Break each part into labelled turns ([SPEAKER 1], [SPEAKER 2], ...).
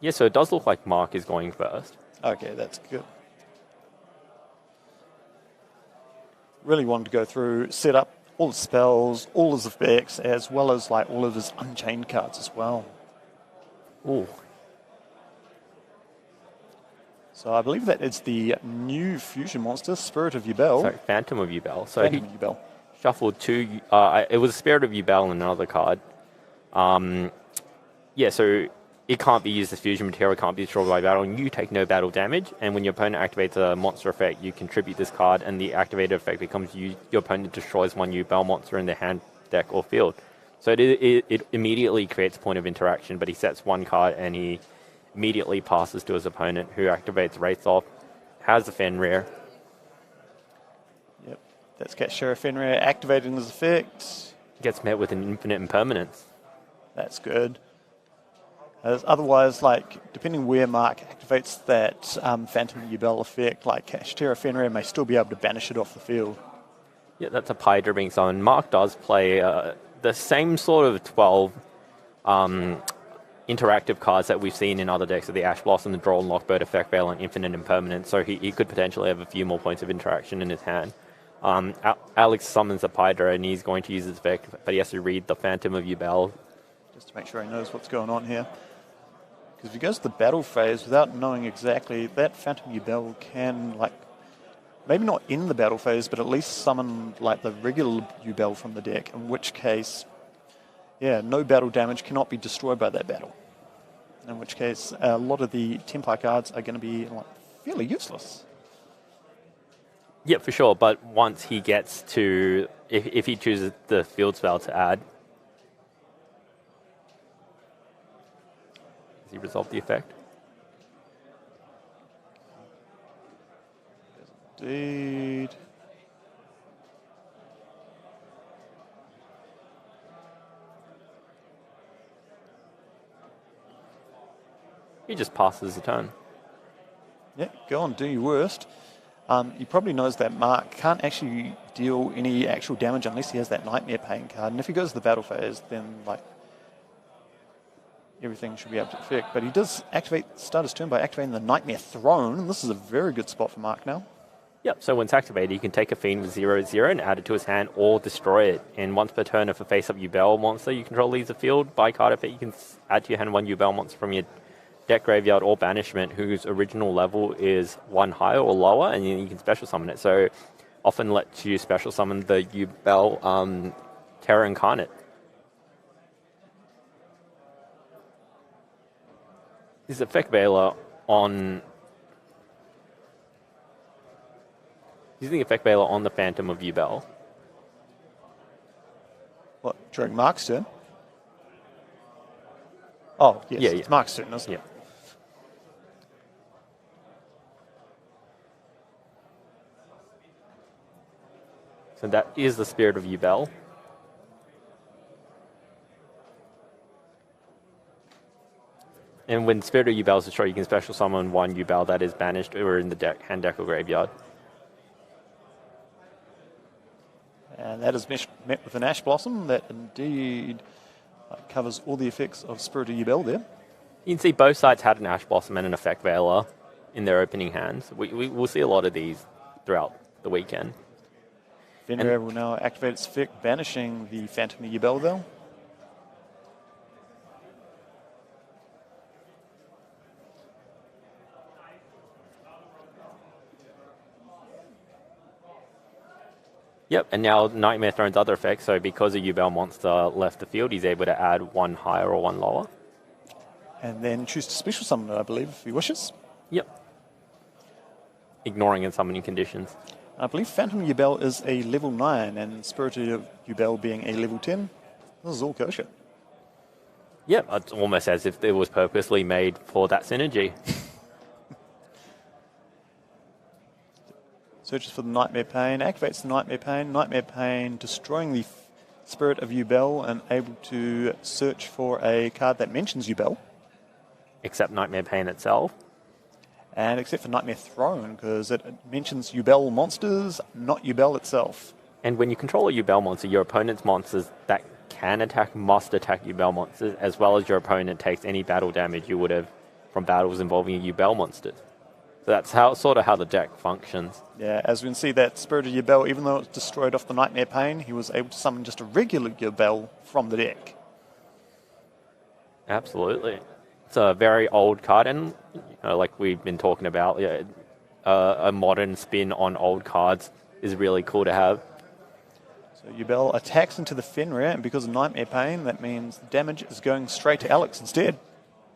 [SPEAKER 1] Yeah, so it does look like Mark is going first.
[SPEAKER 2] Okay, that's good. Really wanted to go through, set up all the spells, all his effects, as well as like all of his unchained cards as well.
[SPEAKER 1] Ooh.
[SPEAKER 2] So I believe that is the new fusion monster, Spirit of Yubel.
[SPEAKER 1] Sorry, Phantom of Yubel. So
[SPEAKER 2] Phantom of Yubel.
[SPEAKER 1] Shuffled two. It was Spirit of Yubel and another card. Yeah, so it can't be used as fusion material, it can't be destroyed by battle, and you take no battle damage. And when your opponent activates a monster effect, you contribute this card, and the activated effect becomes your opponent destroys one Yubel monster in their hand, deck, or field. So it immediately creates a point of interaction, but he sets one card and he immediately passes to his opponent, who activates Wraith off, has the Fenrir.
[SPEAKER 2] Yep, that's got Sheriff Fenrir activating his effect.
[SPEAKER 1] Gets met with an infinite impermanence.
[SPEAKER 2] That's good. Otherwise, like, depending where Mark activates that Phantom Yubel effect, like Kashtira Fenrir may still be able to banish it off the field.
[SPEAKER 1] Yeah, that's a Hydra being summoned. Mark does play the same sort of 12 interactive cards that we've seen in other decks of the Ash Blossom, the Draw and Lockbird, Effect Veil, and Infinite Impermanence, so he could potentially have a few more points of interaction in his hand. Alex summons a Hydra and he's going to use his effect, but he has to read the Phantom of Yubel.
[SPEAKER 2] Just to make sure he knows what's going on here. Because if he goes to the battle phase without knowing exactly, that Phantom Yubel can, like, maybe not in the battle phase, but at least summon, like, the regular Yubel from the deck, in which case, yeah, no battle damage cannot be destroyed by that battle. In which case, a lot of the Tenpai cards are going to be, like, fairly useless.
[SPEAKER 1] Yeah, for sure, but once he gets to, if he chooses the field spell to add, does he resolve the effect?
[SPEAKER 2] Indeed.
[SPEAKER 1] He just passes the turn.
[SPEAKER 2] Yeah, go on, do your worst. He probably knows that Mark can't actually deal any actual damage unless he has that Nightmare Pain card. And if he goes to the battle phase, then, like, everything should be able to affect. But he does start his turn by activating the Nightmare Throne. And this is a very good spot for Mark now.
[SPEAKER 1] Yep, so when it's activated, you can take a Fiend with 0/0 and add it to his hand or destroy it. And once per turn, if a face-up Yubel monster you control leaves the field, by card effect, you can add to your hand one Yubel monster from your deck, graveyard, or banishment whose original level is one higher or lower, and you can special summon it. So often lets you special summon the Yubel Terra Incarnate. This Effect Veiler on... Using Effect Veiler on the Phantom of Yubel.
[SPEAKER 2] What, during Mark's turn? Oh, yes,
[SPEAKER 1] yeah,
[SPEAKER 2] it's Mark's turn, isn't it?
[SPEAKER 1] Yeah. So that is the Spirit of Yubel. And when Spirit of Yubel is destroyed, you can special summon one Yubel that is banished or in the deck, hand, deck, or graveyard.
[SPEAKER 2] And that is met with an Ash Blossom that indeed covers all the effects of Spirit of Yubel there.
[SPEAKER 1] You can see both sides had an Ash Blossom and an Effect Veiler in their opening hands. We'll see a lot of these throughout the weekend.
[SPEAKER 2] Fenrir will now activate its effect, banishing the Phantom of Yubel, though.
[SPEAKER 1] Yep, and now Nightmare Throne's other effects, so because a Yubel monster left the field, he's able to add one higher or one lower.
[SPEAKER 2] And then choose to special summon it, I believe, if he wishes.
[SPEAKER 1] Yep. Ignoring and summoning conditions.
[SPEAKER 2] I believe Phantom Yubel is a level 9, and Spirit of Yubel being a level 10. This is all kosher.
[SPEAKER 1] Yep, it's almost as if it was purposely made for that synergy.
[SPEAKER 2] Searches for the Nightmare Pain, activates the Nightmare Pain destroying the Spirit of Yubel and able to search for a card that mentions Yubel.
[SPEAKER 1] Except Nightmare Pain itself.
[SPEAKER 2] And except for Nightmare Throne, because it mentions Yubel monsters, not Yubel itself.
[SPEAKER 1] And when you control a Yubel monster, your opponent's monsters that can attack must attack Yubel monsters, as well as your opponent takes any battle damage you would have from battles involving Yubel monsters. So that's sort of how the deck functions.
[SPEAKER 2] Yeah, as we can see, that Spirit of Yubel, even though it's destroyed off the Nightmare Pain, he was able to summon just a regular Yubel from the deck.
[SPEAKER 1] Absolutely. It's a very old card, and like we've been talking about, a modern spin on old cards is really cool to have.
[SPEAKER 2] So Yubel attacks into the Fenrir, and because of Nightmare Pain, that means the damage is going straight to Alex instead.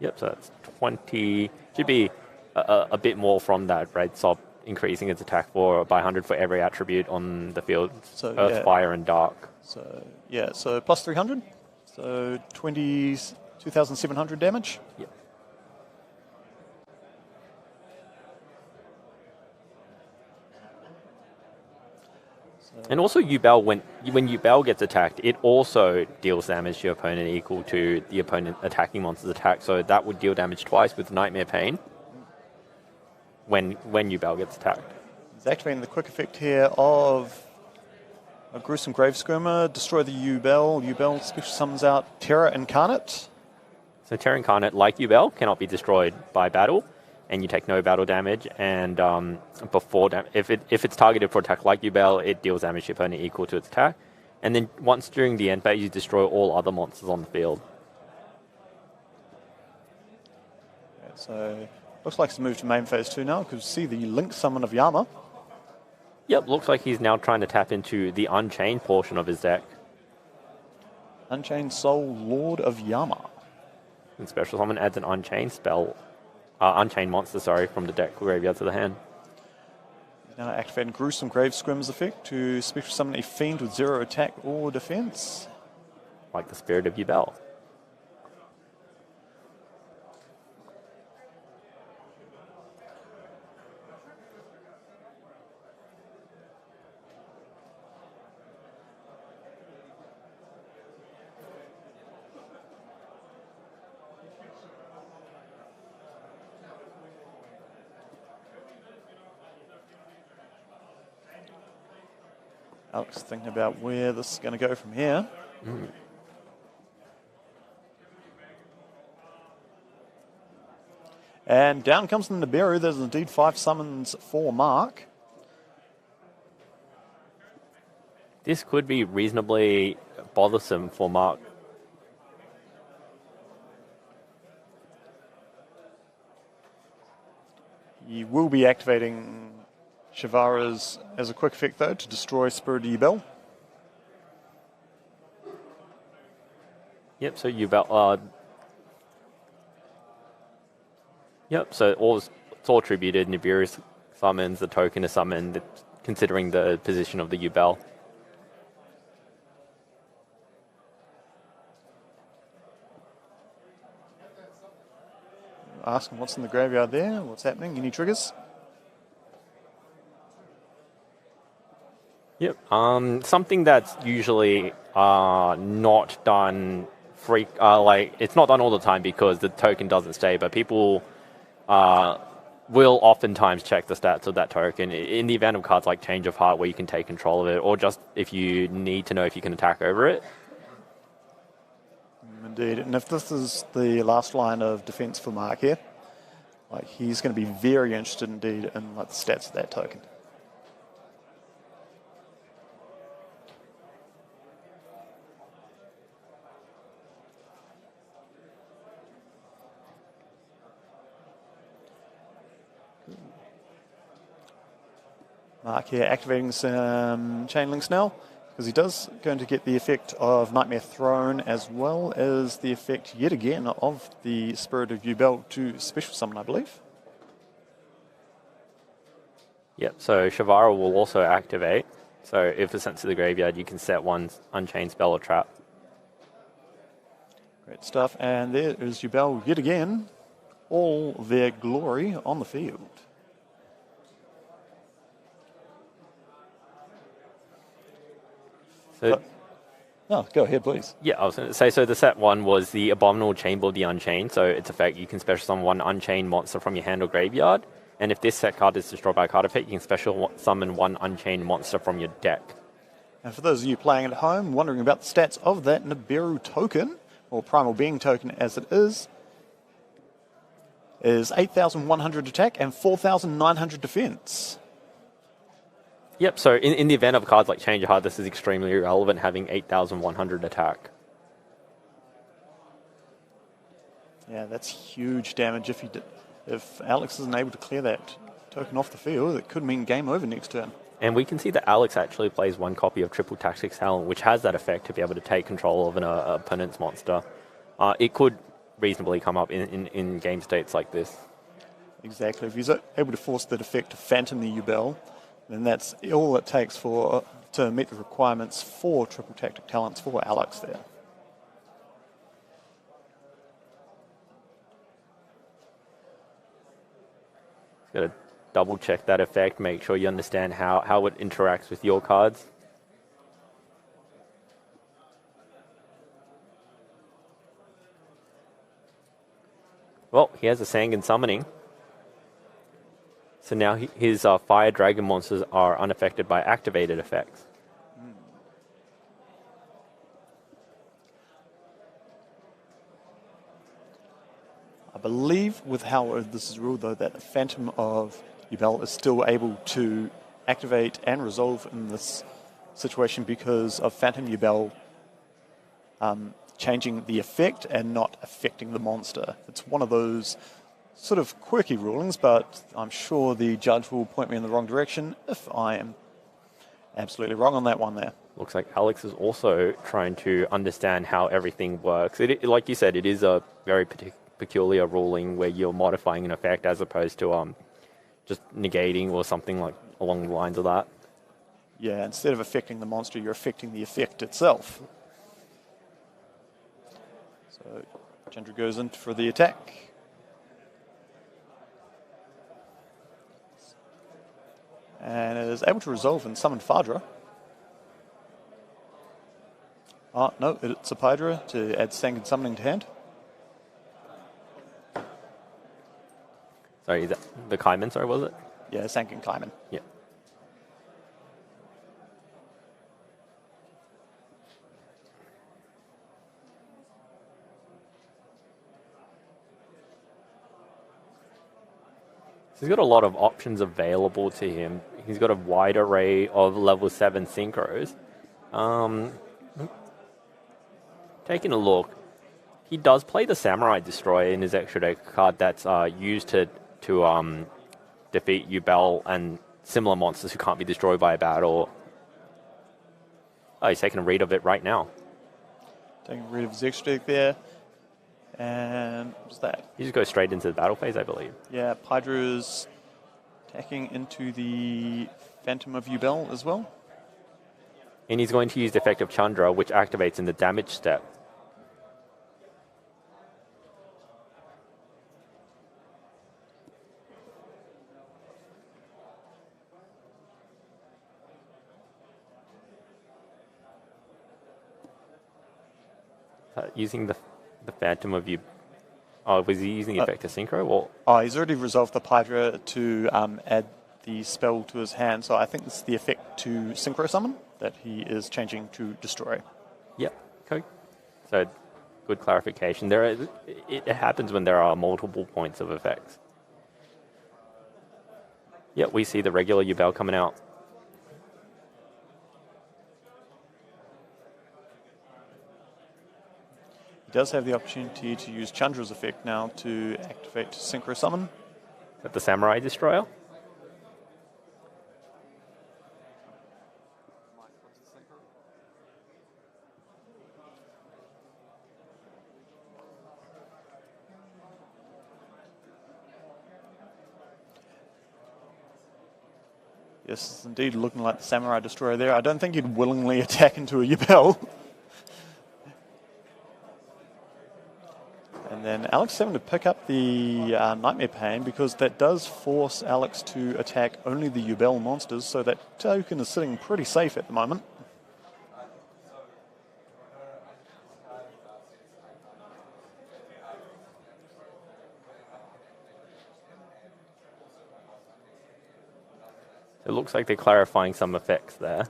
[SPEAKER 1] Yep, so that's 20. Should be a bit more from that, right? So increasing its attack by 100 for every attribute on the field.
[SPEAKER 2] So,
[SPEAKER 1] Earth, Fire, and Dark.
[SPEAKER 2] So, yeah, so plus 300. So 2,700 damage.
[SPEAKER 1] Yep. And also Yubel, when Yubel gets attacked, it also deals damage to your opponent equal to the opponent attacking monster's attack. So that would deal damage twice with Nightmare Pain when Yubel gets attacked.
[SPEAKER 2] He's activating the quick effect here of a Gruesome Grave Skirmer, destroy the Yubel. Yubel special summons out Terra Incarnate.
[SPEAKER 1] So Terra Incarnate, like Yubel, cannot be destroyed by battle, and you take no battle damage. And if it's targeted for attack like Yubel, it deals damage to your opponent equal to its attack. And then once during the end phase, you destroy all other monsters on the field.
[SPEAKER 2] Okay, so looks like it's moved to main phase 2 now, because see the Link Summon of Yama.
[SPEAKER 1] Yep, looks like he's now trying to tap into the Unchained portion of his deck.
[SPEAKER 2] Unchained Soul, Lord of Yama.
[SPEAKER 1] And Special Summon adds an Unchained spell. Unchained monster, from the deck graveyard to the hand.
[SPEAKER 2] He's now activating Gruesome Grave Skirmer's effect to special summon a Fiend with 0 attack or defense.
[SPEAKER 1] Like the Spirit of Yubel.
[SPEAKER 2] Alex thinking about where this is going to go from here. And down comes the Nibiru. There's indeed 5 summons for Mark.
[SPEAKER 1] This could be reasonably bothersome for Mark.
[SPEAKER 2] He will be activating Shivara's as a quick effect, though, to destroy Spirit of Yubel.
[SPEAKER 1] Yep, so Yubel... Yep, so it's all attributed. Nibiru summons, the token is summoned, considering the position of the Yubel.
[SPEAKER 2] Ask him what's in the graveyard there, what's happening, any triggers?
[SPEAKER 1] Yep. Something that's usually not done it's not done all the time because the token doesn't stay, but people will oftentimes check the stats of that token in the event of cards like Change of Heart, where you can take control of it, or just if you need to know if you can attack over it.
[SPEAKER 2] Indeed, and if this is the last line of defense for Mark here, he's going to be very interested indeed in the stats of that token. Mark here activating some chain links now, because he does going to get the effect of Nightmare Throne as well as the effect yet again of the Spirit of Yubel to special summon, I believe.
[SPEAKER 1] Yep, so Shivara will also activate. So if it's sent to the graveyard, you can set one Unchained spell or trap.
[SPEAKER 2] Great stuff, and there is Yubel yet again, all their glory on the field.
[SPEAKER 1] So,
[SPEAKER 2] go ahead, please.
[SPEAKER 1] Yeah, I was going to say, so the set one was the Abominable Chamber of the Unchained. So its effect, you can special summon one Unchained monster from your hand or graveyard. And if this set card is destroyed by a card effect, you can special summon one Unchained monster from your deck.
[SPEAKER 2] And for those of you playing at home, wondering about the stats of that Nibiru token, or Primal Being token as it is, is 8,100 attack and 4,900 defense.
[SPEAKER 1] Yep, so in the event of cards like Change of Heart, this is extremely irrelevant, having 8,100 attack.
[SPEAKER 2] Yeah, that's huge damage. If Alex isn't able to clear that token off the field, it could mean game over next turn.
[SPEAKER 1] And we can see that Alex actually plays one copy of Triple Tactics Talent, which has that effect to be able to take control of an opponent's monster. It could reasonably come up in game states like this.
[SPEAKER 2] Exactly. If he's able to force that effect to Phantom the Yubel, then that's all it takes to meet the requirements for Triple Tactic Talents for Alex there.
[SPEAKER 1] Got to double check that effect, make sure you understand how it interacts with your cards. Well, he has a Sangan Summoning. So now his Fire Dragon monsters are unaffected by activated effects.
[SPEAKER 2] I believe with how this is ruled, though, that the Phantom of Yubel is still able to activate and resolve in this situation because of Phantom Yubel changing the effect and not affecting the monster. It's one of those sort of quirky rulings, but I'm sure the judge will point me in the wrong direction if I am absolutely wrong on that one there.
[SPEAKER 1] Looks like Alex is also trying to understand how everything works. Like you said, it is a very peculiar ruling where you're modifying an effect as opposed to just negating or something like along the lines of that.
[SPEAKER 2] Yeah, instead of affecting the monster, you're affecting the effect itself. So Chandra goes in for the attack. And is able to resolve and summon Fadra. Oh, no, it's a Pydra to add Sangan Summoning to hand.
[SPEAKER 1] Sorry, is that the Kaiman, sorry, was it?
[SPEAKER 2] Yeah, Sangan Kaiman.
[SPEAKER 1] Yeah. So he's got a lot of options available to him. He's got a wide array of level 7 synchros. Taking a look, he does play the Samurai Destroyer in his extra deck card that's used to defeat Yubel and similar monsters who can't be destroyed by a battle. Oh, he's taking a read of it right now.
[SPEAKER 2] Taking a read of his extra deck there. And what's that?
[SPEAKER 1] He just goes straight into the battle phase, I believe.
[SPEAKER 2] Yeah, Pydra's attacking into the Phantom of Yubel as well.
[SPEAKER 1] And he's going to use the effect of Chandra, which activates in the damage step. Using the Phantom of you. Oh, was he using the effect of Synchro? Or?
[SPEAKER 2] Oh, he's already resolved the Pydra to add the spell to his hand, so I think this is the effect to Synchro Summon that he is changing to Destroy.
[SPEAKER 1] Yep. Okay. So, good clarification. It happens when there are multiple points of effects. Yep, we see the regular Yubel coming out.
[SPEAKER 2] He does have the opportunity to use Chandra's effect now to activate Synchro Summon.
[SPEAKER 1] Is that the Samurai Destroyer?
[SPEAKER 2] Yes, it's indeed looking like the Samurai Destroyer there. I don't think he'd willingly attack into a Yubel. And then Alex is having to pick up the Nightmare Pain because that does force Alex to attack only the Yubel monsters, so that token is sitting pretty safe at the moment.
[SPEAKER 1] It looks like they're clarifying some effects there.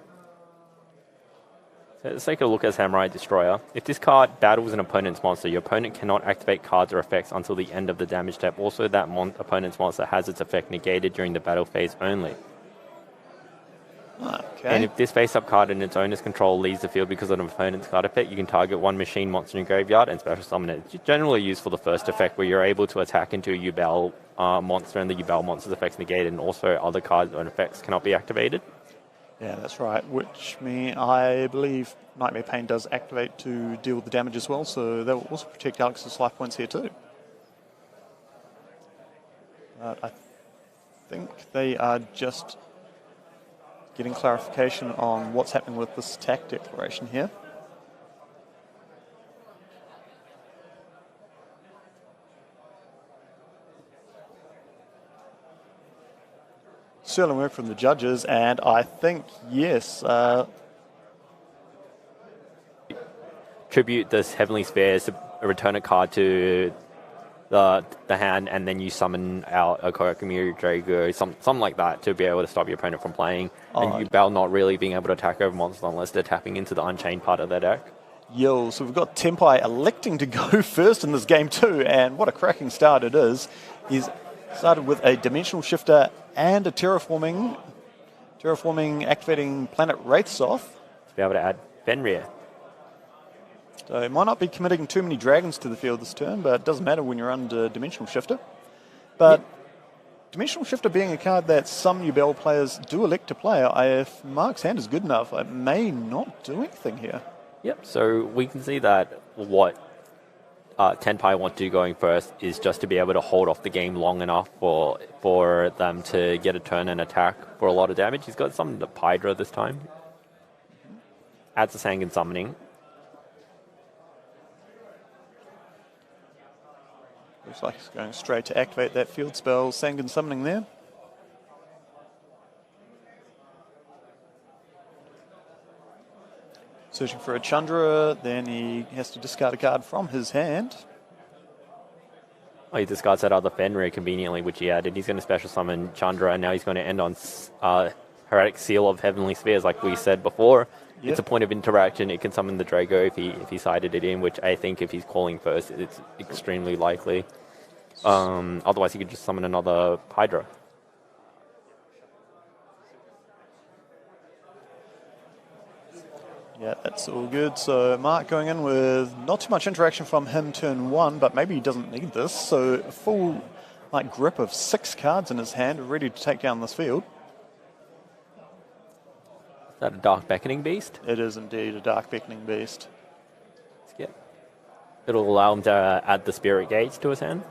[SPEAKER 1] Let's take a look at Samurai Destroyer. If this card battles an opponent's monster, your opponent cannot activate cards or effects until the end of the damage step. Also, that opponent's monster has its effect negated during the battle phase only.
[SPEAKER 2] Okay.
[SPEAKER 1] And if this face-up card in its owner's control leaves the field because of an opponent's card effect, you can target one machine monster in your graveyard and special summon it. It's generally used for the first effect, where you're able to attack into a Yubel monster and the Yubel monster's effects negated, and also other cards and effects cannot be activated.
[SPEAKER 2] Yeah, that's right, which I believe Nightmare Pain does activate to deal with the damage as well, so that will also protect Alex's life points here too. I think they are just getting clarification on what's happening with this attack declaration here. Sterling work from the judges, and I think, yes.
[SPEAKER 1] Tribute this Heavenly Spheres to return a card to the hand, and then you summon out a Koyakumiri Drago, something like that, to be able to stop your opponent from playing. And Yubel not really being able to attack over monsters unless they're tapping into the Unchained part of their deck.
[SPEAKER 2] Yo, so we've got Tenpai electing to go first in this game too, and what a cracking start it is. He's started with a Dimensional Shifter and a Terraforming activating Planet Wraithsoth.
[SPEAKER 1] To be able to add Fenrir.
[SPEAKER 2] So he might not be committing too many dragons to the field this turn, but it doesn't matter when you're under Dimensional Shifter. But Dimensional Shifter being a card that some Yubel players do elect to play, if Mark's hand is good enough, it may not do anything here.
[SPEAKER 1] Yep, so we can see that what Tenpai want to do going first is just to be able to hold off the game long enough for them to get a turn and attack for a lot of damage. He's got some Hydra this time. Adds a Sangan Summoning.
[SPEAKER 2] Looks like he's going straight to activate that field spell, Sangan Summoning there. Searching for a Chandra, then he has to discard a card from his hand.
[SPEAKER 1] Oh, he discards that other Fenrir conveniently, which he added. He's going to special summon Chandra, and now he's going to end on Heretic Seal of Heavenly Spheres, like we said before. Yep. It's a point of interaction. It can summon the Drago if he sided it in, which I think if he's calling first, it's extremely likely. Otherwise, he could just summon another Hydra.
[SPEAKER 2] Yeah, that's all good. So Mark going in with not too much interaction from him turn one, but maybe he doesn't need this. So a full grip of 6 cards in his hand, ready to take down this field.
[SPEAKER 1] Is that a Dark Beckoning Beast?
[SPEAKER 2] It is indeed a Dark Beckoning Beast.
[SPEAKER 1] Yep. It'll allow him to add the Spirit Gates to his hand.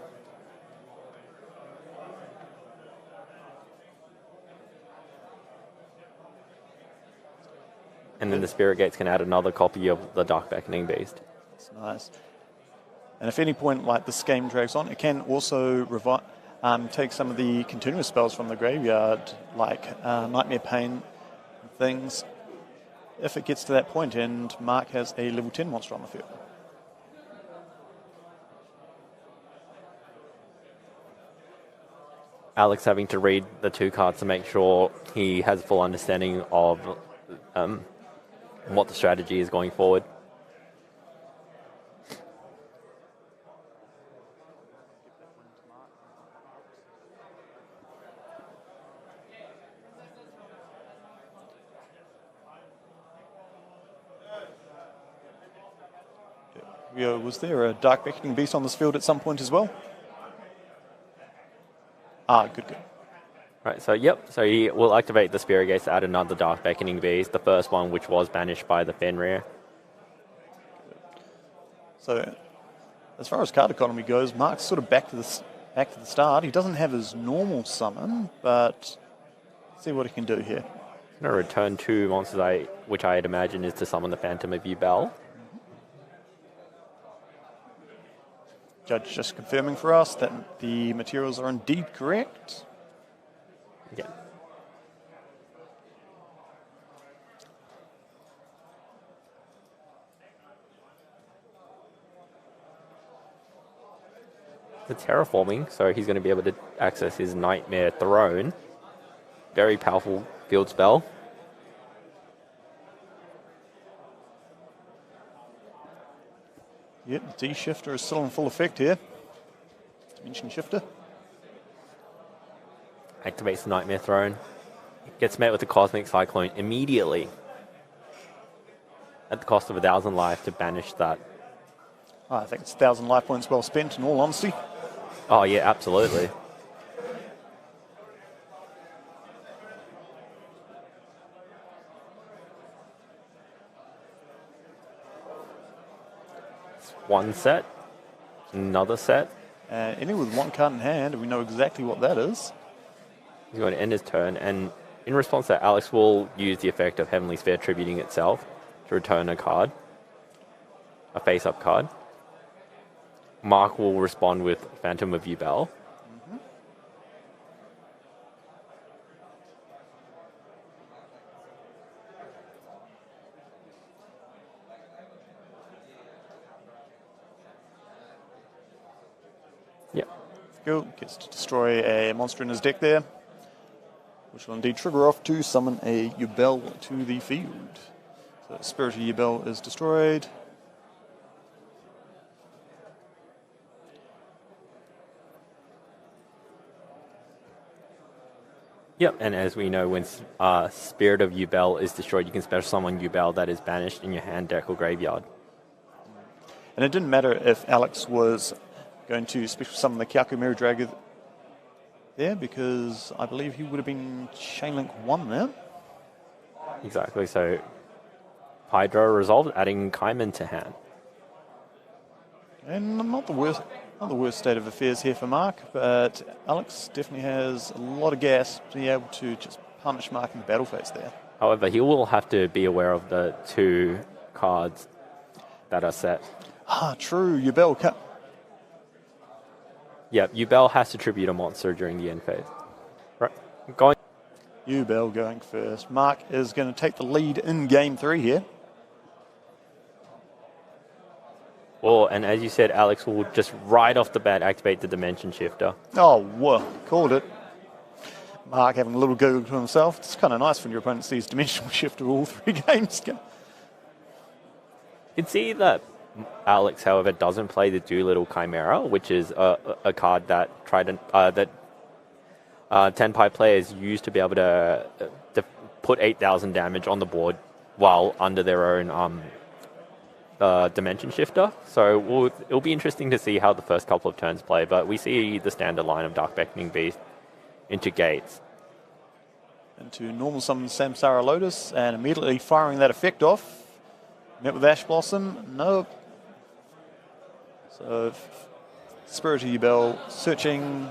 [SPEAKER 1] And then the Spirit Gates can add another copy of the Dark Beckoning Beast.
[SPEAKER 2] That's nice. And if at any point this game drags on, it can also take some of the continuous spells from the graveyard, like Nightmare Pain and things, if it gets to that point and Mark has a level 10 monster on the field.
[SPEAKER 1] Alex having to read the 2 cards to make sure he has full understanding of what the strategy is going forward.
[SPEAKER 2] Was there a Dark Beckoning Beast on this field at some point as well? Good.
[SPEAKER 1] Right, so he will activate the Spirit Gates to add another Dark Beckoning Beast, the first one which was banished by the Fenrir.
[SPEAKER 2] So, as far as card economy goes, Mark's sort of back to the start. He doesn't have his normal summon, but let's see what he can do here.
[SPEAKER 1] I'm going to return 2 monsters, which I'd imagine is to summon the Phantom of Yubel.
[SPEAKER 2] Judge just confirming for us that the materials are indeed correct.
[SPEAKER 1] Yeah. The terraforming, so he's going to be able to access his Nightmare Throne. Very powerful field spell.
[SPEAKER 2] Yep, the D-shifter is still in full effect here. Dimension shifter.
[SPEAKER 1] Activates the Nightmare Throne. Gets met with the Cosmic Cyclone immediately. At the cost of 1,000 life to banish that.
[SPEAKER 2] I think it's 1,000 life points well spent, in all honesty.
[SPEAKER 1] Oh, yeah, absolutely. It's one set. Another set.
[SPEAKER 2] Ending with one card in hand, and we know exactly what that is.
[SPEAKER 1] He's going to end his turn, and in response to that, Alex will use the effect of Heavenly Sphere tributing itself to return a card, a face-up card. Mark will respond with Phantom of Yubel. Yep.
[SPEAKER 2] Cool. Gets to destroy a monster in his deck there, which will indeed trigger off to summon a Yubel to the field. So Spirit of Yubel is destroyed.
[SPEAKER 1] Yep, and as we know, when Spirit of Yubel is destroyed, you can special summon Yubel that is banished in your hand, deck, or graveyard.
[SPEAKER 2] And it didn't matter if Alex was going to special summon the Kyaku Mirror Dragon there, because I believe he would have been Chainlink 1 there.
[SPEAKER 1] Exactly, so Hydra resolved, adding Kaiman to hand.
[SPEAKER 2] And not the worst state of affairs here for Mark, but Alex definitely has a lot of gas to be able to just punish Mark in the battle phase there.
[SPEAKER 1] However, he will have to be aware of the 2 cards that are set.
[SPEAKER 2] Ah, true. Yubel.
[SPEAKER 1] Yep, Yubel has to tribute a monster during the end phase. Right,
[SPEAKER 2] Yubel going first. Mark is going to take the lead in game 3 here.
[SPEAKER 1] Well, and as you said, Alex will just right off the bat activate the Dimension Shifter.
[SPEAKER 2] Oh, whoa, called it. Mark having a little giggle to himself. It's kind of nice when your opponent sees Dimensional Shifter all 3 games.
[SPEAKER 1] You can see that Alex, however, doesn't play the Doolittle Chimera, which is a card that Tenpai players use to be able to put 8,000 damage on the board while under their own Dimension Shifter. So it'll be interesting to see how the first couple of turns play, but we see the standard line of Dark Beckoning Beast into Gates.
[SPEAKER 2] Into normal summon Samsara Lotus, and immediately firing that effect off. Met with Ash Blossom, nope. So Spirit of Yubel searching.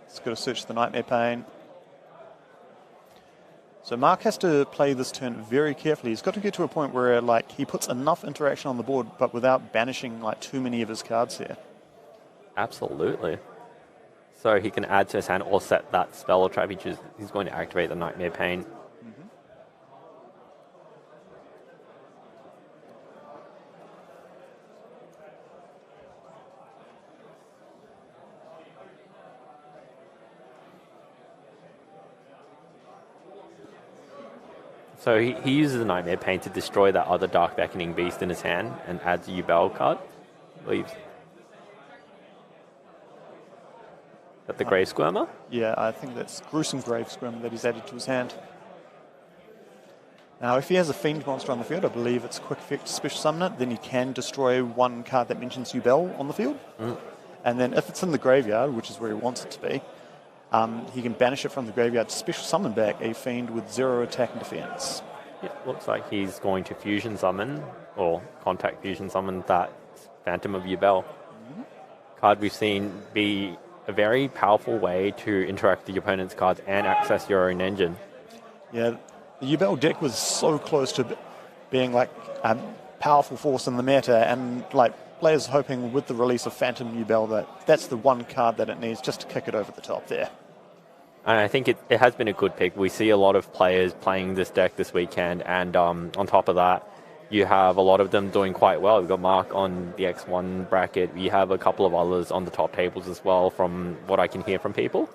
[SPEAKER 2] It's got to search the Nightmare Pain. So Mark has to play this turn very carefully. He's got to get to a point where he puts enough interaction on the board, but without banishing too many of his cards here.
[SPEAKER 1] Absolutely. So he can add to his hand or set that spell or trap. He's going to activate the Nightmare Pain. So he uses the Nightmare Pain to destroy that other Dark Beckoning Beast in his hand and adds a Yubel card. Leaves. That the Grave Squirmer?
[SPEAKER 2] Yeah, I think that's Gruesome Grave Squirmer that he's added to his hand. Now, if he has a Fiend monster on the field, I believe it's quick effect to special summon it, then he can destroy one card that mentions Yubel on the field. And then if it's in the graveyard, which is where he wants it to be, he can banish it from the graveyard to special summon back a Fiend with 0 attack and defense.
[SPEAKER 1] Yeah, looks like he's going to fusion summon, or contact fusion summon that Phantom of Yubel. Card we've seen be a very powerful way to interact with your opponent's cards and access your own engine.
[SPEAKER 2] Yeah, the Yubel deck was so close to being a powerful force in the meta, and players hoping with the release of Phantom Yubel that's the one card that it needs just to kick it over the top there.
[SPEAKER 1] And I think it has been a good pick. We see a lot of players playing this deck this weekend, and on top of that, you have a lot of them doing quite well. We've got Mark on the X1 bracket. We have a couple of others on the top tables as well, from what I can hear from people.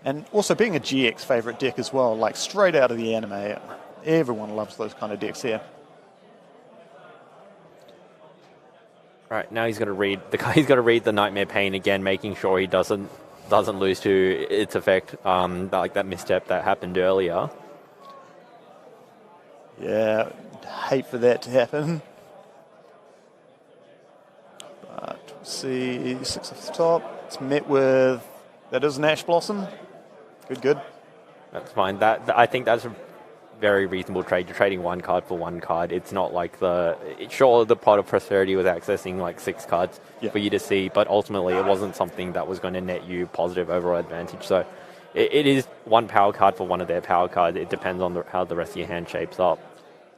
[SPEAKER 2] And also being a GX favourite deck as well, straight out of the anime. Everyone loves those kind of decks here.
[SPEAKER 1] Right, now he's got to read the Nightmare Pain again, making sure he doesn't lose to its effect, like that misstep that happened earlier.
[SPEAKER 2] Yeah, hate for that to happen. But we'll see, 6 off the top. It's met with, that is an Ash Blossom. Good.
[SPEAKER 1] That's fine. I think that's a very reasonable trade. You're trading one card for one card. It's not like sure, the Pot of Prosperity was accessing like 6 cards for you to see, but ultimately it wasn't something that was going to net you positive overall advantage. So it is one power card for one of their power cards. It depends on how the rest of your hand shapes up.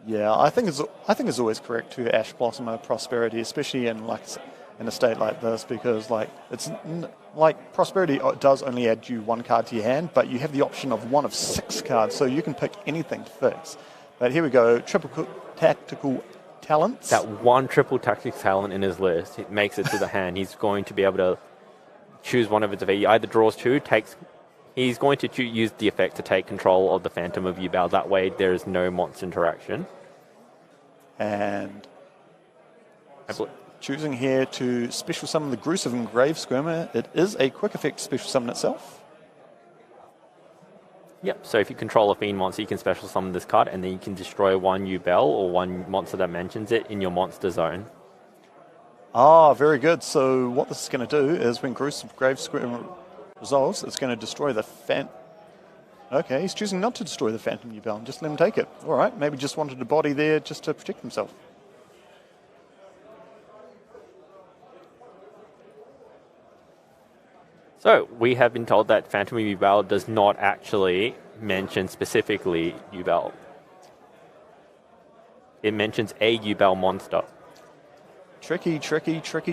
[SPEAKER 2] Yeah, I think it's always correct to Ash Blossom a Prosperity, especially in a state like this, because Prosperity does only add you 1 card to your hand, but you have the option of 1 of 6 cards, so you can pick anything to fix. But here we go, triple tactical talents.
[SPEAKER 1] That one triple tactics talent in his list, it makes it to the hand. He's going to be able to choose one of its effects. He either draws 2, he's going to use the effect to take control of the Phantom of Yubel. That way there is no monster interaction.
[SPEAKER 2] And choosing here to special summon the Gruesome Grave Squirmer. It is a quick effect special summon itself.
[SPEAKER 1] Yep, so if you control a Fiend monster, you can special summon this card, and then you can destroy 1 Yubel or 1 monster that mentions it in your monster zone.
[SPEAKER 2] Ah, very good. So what this is going to do is when Gruesome Grave Squirmer resolves, it's going to destroy the Okay, he's choosing not to destroy the Phantom Yubel and just let him take it. All right, maybe just wanted a body there just to protect himself.
[SPEAKER 1] So, we have been told that Phantom of Yubel does not actually mention specifically Yubel. It mentions a Yubel monster.
[SPEAKER 2] Tricky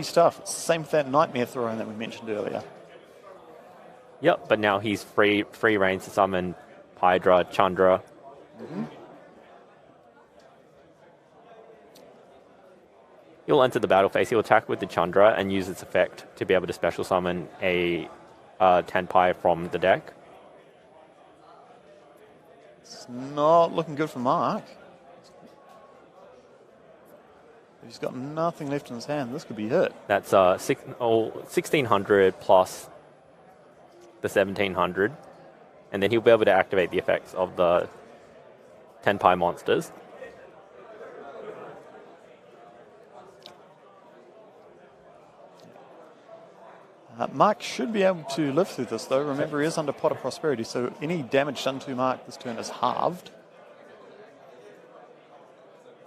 [SPEAKER 2] stuff. It's the same with that Nightmare Throne that we mentioned earlier.
[SPEAKER 1] Yep, but now he's free reigns to summon Hydra, Chandra.
[SPEAKER 2] Mm-hmm.
[SPEAKER 1] He'll enter the battle phase. He'll attack with the Chandra and use its effect to be able to special summon a Tenpai from the deck.
[SPEAKER 2] It's not looking good for Mark. He's got nothing left in his hand. This could be hit.
[SPEAKER 1] That's 1600 plus the 1700. And then he'll be able to activate the effects of the Tenpai monsters.
[SPEAKER 2] Mark should be able to live through this, though. Remember, he is under Pot of Prosperity, so any damage done to Mark this turn is halved.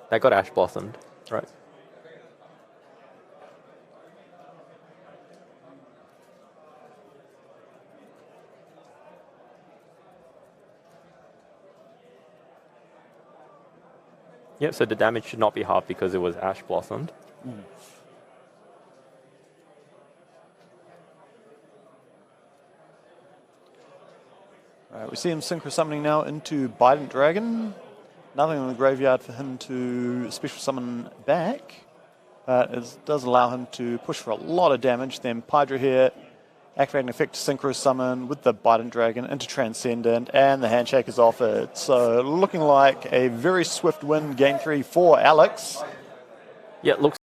[SPEAKER 1] That got Ash Blossomed, right? Yep, so the damage should not be halved because it was Ash Blossomed.
[SPEAKER 2] Alright, we see him synchro summoning now into Bident Dragon. Nothing in the graveyard for him to special summon back. But it does allow him to push for a lot of damage. Then Pydra here, activating effect to synchro summon with the Bident Dragon into Transcendent, and the handshake is offered. So looking like a very swift win, game 3 for Alex.
[SPEAKER 1] Yeah, it looks